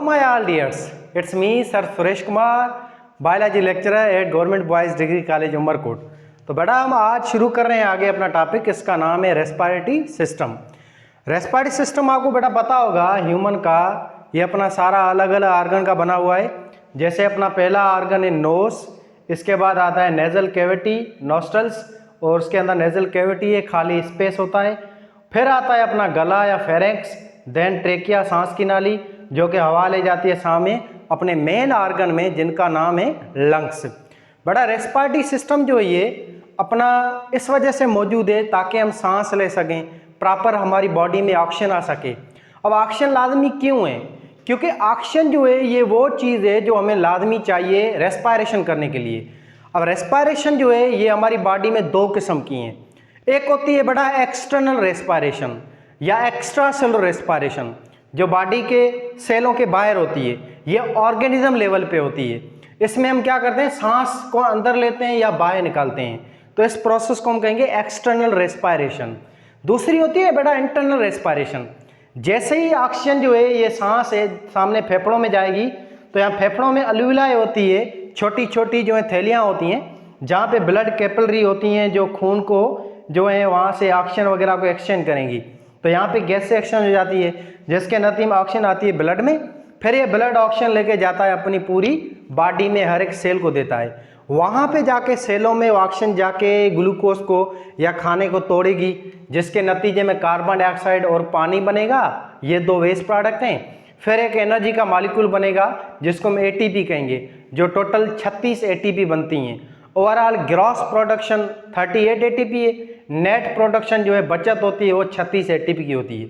my all dears, it's me Sir Suresh Kumar, biology lecturer at government boys degree college Umarkot. तो बेटा हम आज शुरू कर रहे हैं आगे अपना टॉपिक, इसका नाम है रेस्पिरेटरी सिस्टम। रेस्पिरेटरी सिस्टम आपको बेटा पता होगा ह्यूमन का ये अपना सारा अलग अलग आर्गन का बना हुआ है। जैसे अपना पहला आर्गन है नोज, इसके बाद आता है नेजल कैविटी नॉस्ट्रल्स, और उसके अंदर नेजल कैविटी है, खाली स्पेस होता है। फिर आता है अपना गला या फेरेंक्स, देन ट्रेकिया सांस की नाली जो कि हवा ले जाती है सांस में अपने मेन आर्गन में जिनका नाम है लंग्स। बड़ा रेस्पिरेटरी सिस्टम जो है ये अपना इस वजह से मौजूद है ताकि हम सांस ले सकें, प्रॉपर हमारी बॉडी में ऑक्सीजन आ सके। अब ऑक्सीजन लाजमी क्यों है? क्योंकि ऑक्सीजन जो है ये वो चीज़ है जो हमें लाजमी चाहिए रेस्पिरेशन करने के लिए। अब रेस्पिरेशन जो है ये हमारी बॉडी में दो किस्म की हैं। एक होती है बड़ा एक्सटर्नल रेस्पिरेशन या एक्स्ट्रा सेलुलर रेस्पिरेशन, जो बॉडी के सेलों के बाहर होती है, ये ऑर्गेनिज्म लेवल पे होती है। इसमें हम क्या करते हैं, सांस को अंदर लेते हैं या बाहर निकालते हैं, तो इस प्रोसेस को हम कहेंगे एक्सटर्नल रेस्पिरेशन। दूसरी होती है बेटा इंटरनल रेस्पिरेशन। जैसे ही ऑक्सीजन जो है ये सांस है सामने फेफड़ों में जाएगी तो यहाँ फेफड़ों में अलविलाएं होती है, छोटी छोटी जो है थैलियाँ होती हैं जहाँ पे ब्लड कैपिलरी होती हैं जो खून को जो है वहाँ से ऑक्सीजन वगैरह को एक्सचेंज करेंगी। तो यहाँ पे गैस से एक्सचेंज हो जाती है जिसके नतीजे में ऑक्सीजन आती है ब्लड में, फिर ये ब्लड ऑक्सीजन लेके जाता है अपनी पूरी बॉडी में, हर एक सेल को देता है। वहाँ पे जाके सेलों में ऑक्सीजन जाके ग्लूकोज को या खाने को तोड़ेगी जिसके नतीजे में कार्बन डाइऑक्साइड और पानी बनेगा, ये दो वेस्ट प्रोडक्ट हैं। फिर एक एनर्जी का मॉलिक्यूल बनेगा जिसको हम एटीपी कहेंगे, जो टोटल 36 एटीपी बनती हैं। ओवरऑल ग्रॉस प्रोडक्शन 38 एटीपी है, नेट प्रोडक्शन जो है बचत होती है वो 36 एटीपी की होती है।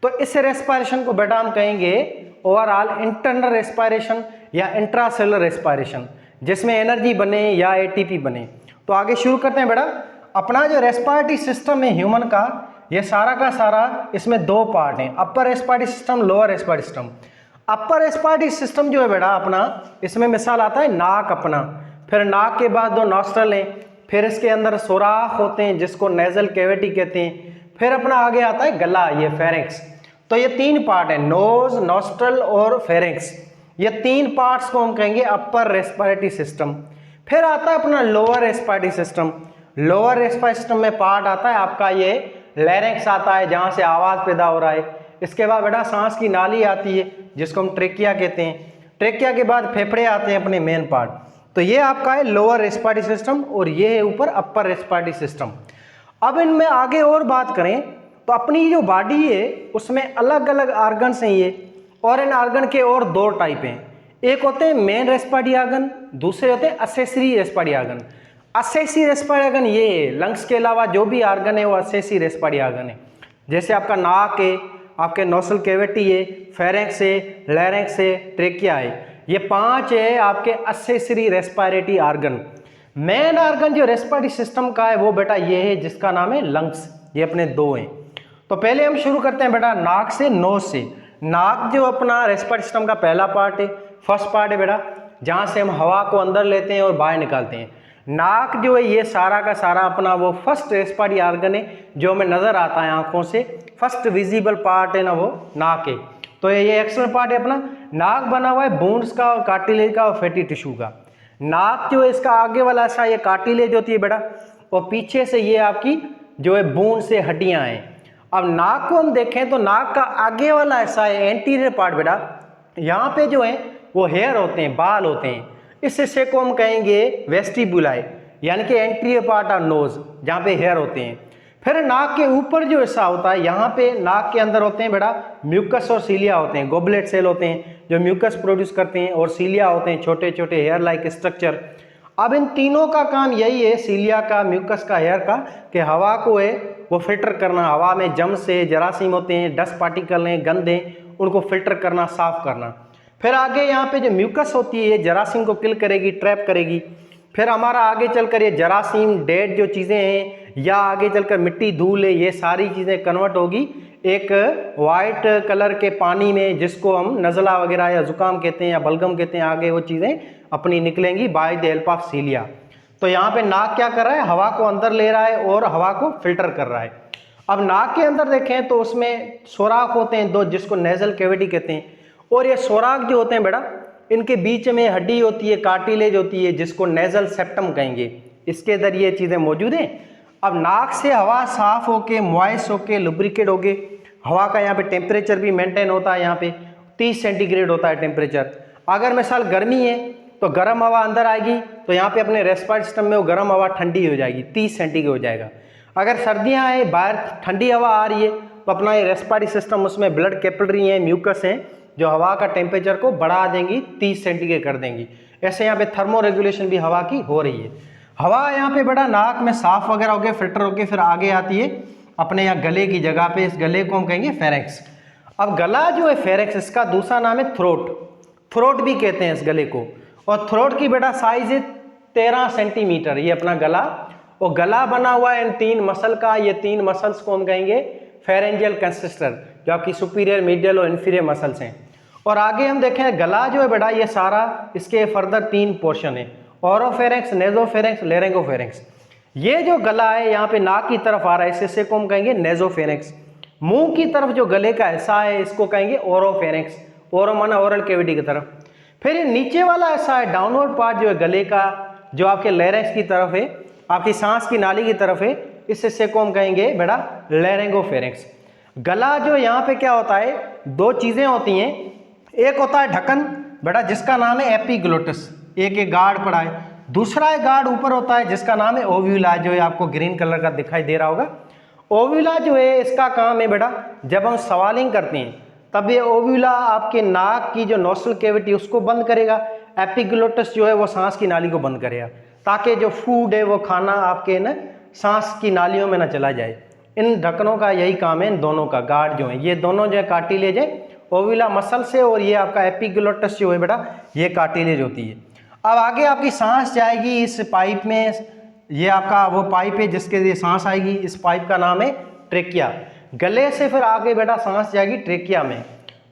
तो इस रेस्पिरेशन को बेटा हम कहेंगे ओवरऑल इंटरनल रेस्पिरेशन या इंट्रासेलुलर रेस्पिरेशन, जिसमें एनर्जी बने या एटीपी बने। तो आगे शुरू करते हैं बेटा। अपना जो रेस्पिरेटरी सिस्टम है ह्यूमन का, ये सारा का सारा इसमें दो पार्ट हैं, upper respiratory system, lower respiratory system. Upper respiratory system जो है बेटा अपना, इसमें मिसाल आता है नाक अपना, फिर नाक के बाद दो नॉस्ट्रल हैं, फिर इसके अंदर सुराख होते हैं जिसको नेजल कैविटी कहते हैं, फिर अपना आगे आता है गला, ये फेरेंक्स। तो ये तीन पार्ट है, नोज, नॉस्ट्रल और फेरेंक्स। ये तीन पार्ट्स को हम कहेंगे अपर रेस्पिरेटरी सिस्टम। फिर आता है अपना lower respiratory system. Lower respiratory system में पार्ट आता है आपका ये लैरिंक्स आता है जहाँ से आवाज़ पैदा हो रहा है। इसके बाद बेटा सांस की नाली आती है जिसको हम ट्रेकिया कहते हैं। ट्रेकिया के बाद फेफड़े आते हैं अपने मेन पार्ट। तो ये आपका है लोअर रेस्पिरेटरी सिस्टम और ये है ऊपर अपर रेस्पिरेटरी सिस्टम। अब इनमें आगे और बात करें तो अपनी जो बॉडी है उसमें अलग अलग आर्गन्स हैं ये, और इन आर्गन के और दो टाइप हैं। एक होते हैं मेन रेस्पिरेटरी आर्गन, दूसरे होते हैं accessory respiratory organ. Accessory respiratory organ ये है, लंग्स के अलावा जो भी आर्गन है वो असेसरी रेस्पिरेटरी आर्गन है। जैसे आपका नाक है, आपके नोस्ट्रल कैविटी है, फेरेंक्स है, लैरिंक्स है, ट्रेकिया है, ये पांच है आपके accessory respiratory organ. Main organ जो रेस्पिरेटरी सिस्टम का है वो बेटा ये है जिसका नाम है लंग्स। ये अपने दो हैं। तो पहले हम शुरू करते हैं बेटा नाक से, नोज से। नाक जो अपना रेस्पिरेटरी सिस्टम का पहला पार्ट है, फर्स्ट पार्ट है बेटा, जहाँ से हम हवा को अंदर लेते हैं और बाहर निकालते हैं। नाक जो है ये सारा का सारा अपना वो फर्स्ट रेस्पिरेटरी आर्गन है जो हमें नज़र आता है आँखों से, फर्स्ट विजिबल पार्ट है ना वो नाक है। तो ये एक्सटर्नल पार्ट है अपना। नाक बना हुआ है बोन्स का और कार्टिलेज का और फैटी टिश्यू का। नाक जो है इसका आगे वाला हिस्सा ये कार्टिलेज होती है बेटा, और पीछे से ये आपकी जो है बोन से हड्डियां हैं। अब नाक को हम देखें तो नाक का आगे वाला हिस्सा है एंटीरियर पार्ट बेटा, यहाँ पे जो है वो हेयर होते हैं, बाल होते हैं। इस हिस्से को हम कहेंगे वेस्टिबुलाई, यानी कि एंटीरियर पार्ट ऑफ नोज, जहाँ पे हेयर होते हैं। फिर नाक के ऊपर जो हिस्सा होता है, यहाँ पे नाक के अंदर होते हैं बेटा म्यूकस और सीलिया होते हैं, गोबलेट सेल होते हैं जो म्यूकस प्रोड्यूस करते हैं, और सीलिया होते हैं छोटे छोटे हेयर लाइक स्ट्रक्चर। अब इन तीनों का काम यही है, सीलिया का, म्यूकस का, हेयर का, कि हवा को है वो फिल्टर करना। हवा में जम्स है, जरासीम होते हैं, डस्ट पार्टिकल हैं, गंद हैं, उनको फिल्टर करना, साफ करना। फिर आगे यहाँ पे जो म्यूकस होती है जरासीम को किल करेगी, ट्रैप करेगी। फिर हमारा आगे चलकर ये जरासीम, डेड जो चीज़ें हैं या आगे चलकर मिट्टी, धूल है, ये सारी चीज़ें कन्वर्ट होगी एक वाइट कलर के पानी में जिसको हम नज़ला वगैरह या जुकाम कहते हैं या बलगम कहते हैं। आगे वो चीज़ें अपनी निकलेंगी बाय द हेल्प ऑफ सीलिया। तो यहाँ पे नाक क्या कर रहा है, हवा को अंदर ले रहा है और हवा को फिल्टर कर रहा है। अब नाक के अंदर देखें तो उसमें सुराख होते हैं दो जिसको नेजल कैविटी कहते हैं, और ये सोराख जो होते हैं बेटा, इनके बीच में हड्डी होती है, कार्टिलेज होती है, जिसको नेजल सेप्टम कहेंगे, इसके जरिए चीज़ें मौजूद हैं। अब नाक से हवा साफ होके, मॉइस्ट होके, लुब्रिकेट होके, हवा का यहाँ पे टेम्परेचर भी मेंटेन होता है, यहाँ पे 30 सेंटीग्रेड होता है टेम्परेचर। अगर मिसाल गर्मी है तो गर्म हवा अंदर आएगी तो यहाँ पे अपने रेस्पिरेटरी सिस्टम में वो गर्म हवा ठंडी हो जाएगी, 30 सेंटीग्रेड हो जाएगा। अगर सर्दियाँ हैं, बाहर ठंडी हवा आ रही है, तो अपना ये रेस्पिरेटरी सिस्टम, उसमें ब्लड कैपिलरी हैं, म्यूकस हैं, जो हवा का टेम्परेचर को बढ़ा देंगी, 30 सेंटीग्रेड कर देंगी। ऐसे यहाँ पे थर्मो रेगुलेशन भी हवा की हो रही है। हवा यहाँ पे बड़ा नाक में साफ वगैरह हो गए, फिल्टर होके फिर आगे आती है अपने यहाँ गले की जगह पे। इस गले को हम कहेंगे फेरेक्स। अब गला जो है फेरेक्स, इसका दूसरा नाम है थ्रोट। थ्रोट भी कहते हैं इस गले को। और थ्रोट की बेटा साइज है 13 सेंटीमीटर, ये अपना गला। और गला बना हुआ है इन 3 मसल का। ये 3 मसल्स को हम कहेंगे फेरेंजियल कंसिस्टर, जो आपकी सुपीरियर, मीडियल और इन्फीरियर मसल्स हैं। और आगे हम देखें गला जो है बेटा, ये सारा इसके फर्दर 3 पोर्शन है, ओरोफेरेंक्स, नेजोफेरेंक्स, लेरिंगोफेरेंक्स। ये जो गला है यहाँ पे नाक की तरफ आ रहा है, इस हिस्से को हम कहेंगे नेजोफेरेंक्स। मुंह की तरफ जो गले का हिस्सा है, इसको कहेंगे ओरोफेरेंक्स। ओरो माना ओरल कैविटी की तरफ। फिर ये नीचे वाला हिस्सा है, डाउनवर्ड पार्ट जो है गले का, जो आपके लेरेंक्स की तरफ है, आपकी सांस की नाली की तरफ है, इस हिस्से को हम कहेंगे बेटा लेरिंगोफेरेंक्स। गला जो यहाँ पे क्या होता है, 2 चीजें होती हैं। एक होता है ढक्कन बेटा, जिसका नाम है एपिग्लोटिस, एक गार्ड पड़ा है। दूसरा एक गार्ड ऊपर होता है, जिसका नाम है ओव्यूला, जो है आपको ग्रीन कलर का दिखाई दे रहा होगा। ओव्यूला जो है, इसका काम है बेटा, जब हम सवालिंग करते हैं तब ये ओव्यूला आपके नाक की जो नोस्ट्रल कैविटी उसको बंद करेगा। एपिग्लोटिस जो है वो सांस की नाली को बंद करेगा, ताकि जो फूड है वो खाना आपके न सांस की नालियों में ना चला जाए। इन ढक्कनों का यही काम है, इन दोनों का गार्ड जो है, ये दोनों जो है कार्टिलेज है, ओव्यूला मसल से, और ये आपका एपिग्लोटिस जो है बेटा, ये कार्टिलेज होती है। अब आगे आपकी सांस जाएगी इस पाइप में, ये आपका वो पाइप है जिसके लिए सांस आएगी। इस पाइप का नाम है ट्रेकिया। गले से फिर आगे बेटा सांस जाएगी ट्रेकिया में।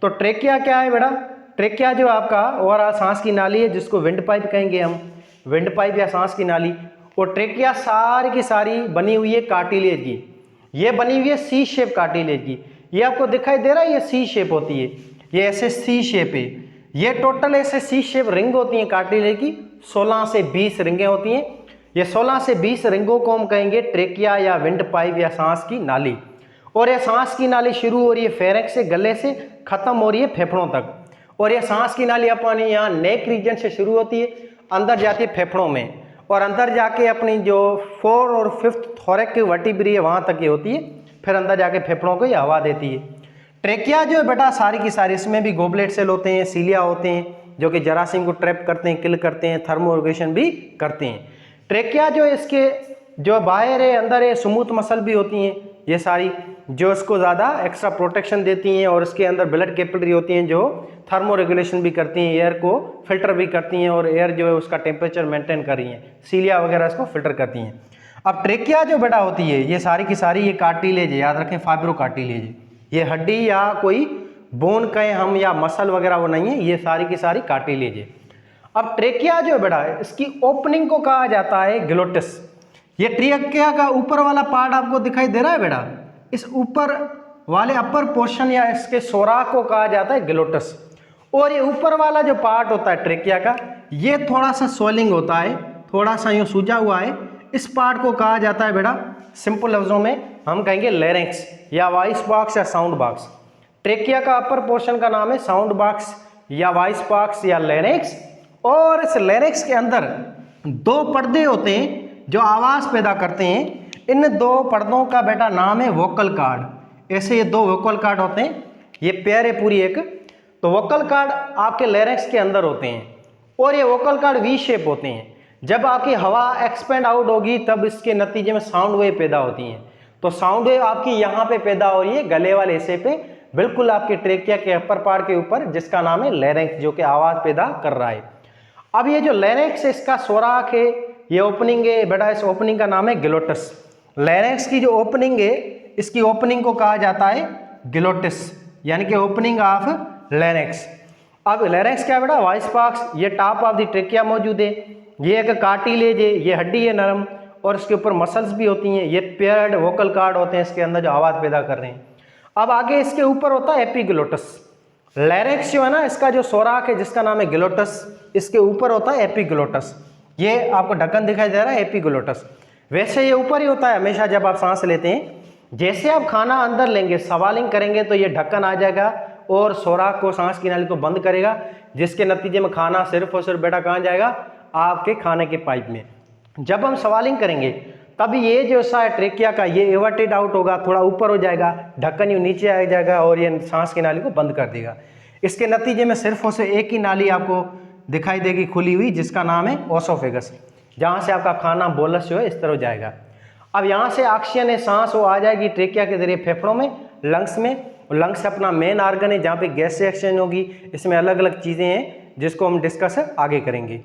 तो ट्रेकिया क्या है बेटा, ट्रेकिया जो आपका ओवरऑल सांस की नाली है, जिसको विंड पाइप कहेंगे हम, विंड पाइप या सांस की नाली। और ट्रेकिया सारी की सारी बनी हुई है कार्टिलेज की। ये बनी हुई है सी शेप कार्टिलेज की। ये आपको दिखाई दे रहा है, ये सी शेप होती है, ये ऐसे सी शेप है। ये टोटल ऐसे सी शेप रिंग होती हैं कार्टिलेज की, 16 से 20 रिंगें होती हैं। ये 16 से 20 रिंगों को हम कहेंगे ट्रेकिया या विंड पाइप या सांस की नाली। और ये सांस की नाली शुरू हो रही है फेरेक्स से, गले से, खत्म हो रही है फेफड़ों तक। और ये सांस की नाली अपनी यहाँ नेक रीजन से शुरू होती है, अंदर जाती है फेफड़ों में, और अंदर जाके अपनी जो 4 और 5th थोरैक की वर्टिब्री है वहाँ तक ये होती है, फिर अंदर जाके फेफड़ों को ये हवा देती है। ट्रेकिया जो है बेटा सारी की सारी, इसमें भी गोबलेट सेल होते हैं, सीलिया होते हैं, जो कि जरासीम को ट्रैप करते हैं, किल करते हैं, थर्मोरेगुलेशन भी करते हैं। ट्रेकिया जो है, इसके जो बाहर है, अंदर है, स्मूथ मसल भी होती हैं ये सारी, जो इसको ज़्यादा एक्स्ट्रा प्रोटेक्शन देती हैं। और इसके अंदर ब्लड कैपिलरी होती हैं, जो थर्मो रेगुलेशन भी करती हैं, एयर को फिल्टर भी करती हैं, और एयर जो है उसका टेम्परेचर मेंटेन कर रही हैं। सीलिया वगैरह इसको फिल्टर करती हैं। अब ट्रेकिया जो बेटा होती है, ये सारी की सारी ये कार्टिलेज है, याद रखें, फाइब्रो कार्टिलेज है। ये हड्डी या कोई बोन कहें हम या मसल वगैरह वो नहीं है, ये सारी की सारी कार्टिलेज है। अब ट्रेकिया जो है बेटा, इसकी ओपनिंग को कहा जाता है ग्लोटिस। ये ट्रेकिया का ऊपर वाला पार्ट आपको दिखाई दे रहा है बेटा, इस ऊपर वाले अपर पोर्शन या इसके सोराख को कहा जाता है ग्लोटिस। और ये ऊपर वाला जो पार्ट होता है ट्रेकिया का, ये थोड़ा सा स्वेलिंग होता है, थोड़ा सा यूँ सूजा हुआ है, इस पार्ट को कहा जाता है बेटा, सिंपल लफ्जों में हम कहेंगे लेरिंक्स या वॉइस बॉक्स या साउंड बॉक्स। ट्रेकिया का अपर पोर्शन का नाम है साउंड बॉक्स या वॉइस बॉक्स या लेरिंक्स। और इस लेरिंक्स के अंदर 2 पर्दे होते हैं जो आवाज़ पैदा करते हैं। इन 2 पर्दों का बेटा नाम है वोकल कार्ड। ऐसे ये 2 वोकल कार्ड होते हैं, ये पेयर है पूरी एक। तो वोकल कार्ड आपके लेरिंक्स के अंदर होते हैं, और ये वोकल कार्ड वी शेप होते हैं। जब आपकी हवा एक्सपेंड आउट होगी तब इसके नतीजे में साउंड वेव पैदा होती हैं। तो साउंड वेव आपकी यहाँ पे पैदा हो रही है, गले वाले हिस्से पे, बिल्कुल आपके ट्रेकिया के अपर पार्ट के ऊपर, जिसका नाम है लेरिंक्स, जो कि आवाज़ पैदा कर रहा है। अब ये जो लेरिंक्स है, इसका सोराख है, ये ओपनिंग है बेटा, इस ओपनिंग का नाम है ग्लोटिस। लेरिंक्स की जो ओपनिंग है, इसकी ओपनिंग को कहा जाता है ग्लोटिस, यानी कि ओपनिंग ऑफ लेरिंक्स। अब लेरिंक्स क्या है बेटा, वॉइस बॉक्स, ये टॉप ऑफ द ट्रेकिया मौजूद है, ये एक कार्टिलेज है, ये हड्डी है नरम, और इसके ऊपर मसल्स भी होती हैं, ये पेयर्ड वोकल कार्ड होते हैं इसके अंदर जो आवाज़ पैदा कर रहे हैं। अब आगे इसके ऊपर होता है एपिग्लोटिस। लैरिक्स जो है ना, इसका जो सोराख है जिसका नाम है ग्लोटस, इसके ऊपर होता है एपिग्लोटस। ये आपको ढक्कन दिखाई दे रहा है एपिग्लोटस। वैसे ये ऊपर ही होता है हमेशा जब आप सांस लेते हैं। जैसे आप खाना अंदर लेंगे, सवालिंग करेंगे, तो ये ढक्कन आ जाएगा और सोराख को, सांस की नाली को बंद करेगा, जिसके नतीजे में खाना सिर्फ और सिर्फ बेटा कहाँ जाएगा, आपके खाने के पाइप में। जब हम सवालिंग करेंगे तब ये जो सा ट्रेकिया का ये एवर्टेड आउट होगा, थोड़ा ऊपर हो जाएगा, ढक्कन यूँ नीचे आ जाएगा और ये सांस की नाली को बंद कर देगा। इसके नतीजे में सिर्फ और सिर्फ एक ही नाली आपको दिखाई देगी खुली हुई, जिसका नाम है ओसोफेगस, जहाँ से आपका खाना बोलस जो है इस तरह जाएगा। अब यहाँ से ऑक्सीजन है, सांस वो आ जाएगी ट्रेकिया के जरिए फेफड़ों में, लंग्स में। और लंग्स अपना मेन ऑर्गन है जहाँ पे गैस से एक्सचेंज होगी। इसमें अलग अलग चीज़ें हैं जिसको हम डिस्कस आगे करेंगे।